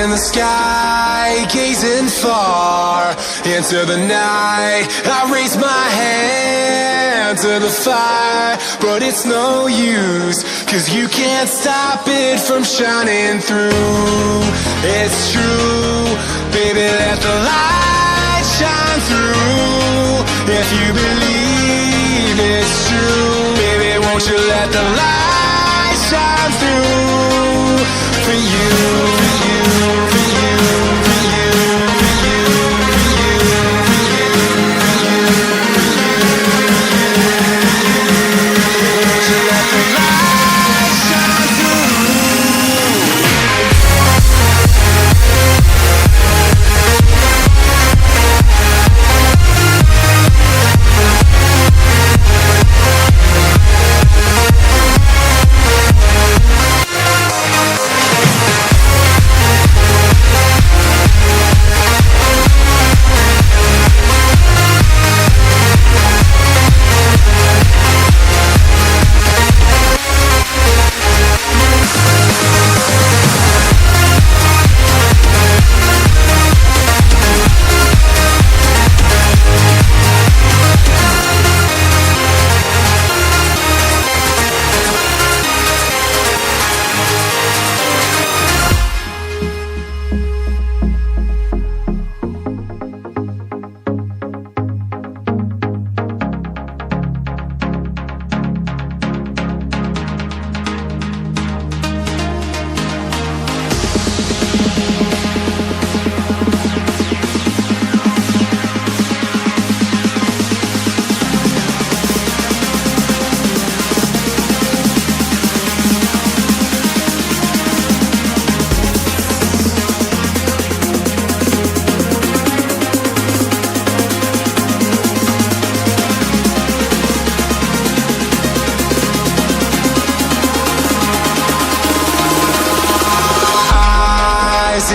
in the sky, gazing far into the night. I raise my hand to the fire, but it's no use, 'cause you can't stop it from shining through. It's true, baby, let the light shine through. If you believe it's true, baby, won't you let the light shine through for you, for you, for you, for you, for you, for you, for you, for you, won't you let the light shine through?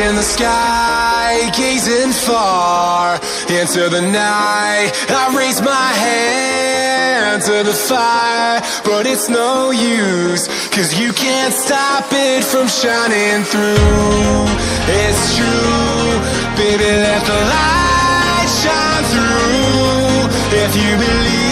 In the sky, gazing far into the night. I raise my hand to the fire, but it's no use, 'cause you can't stop it from shining through. It's true, baby, let the light shine through. If you believe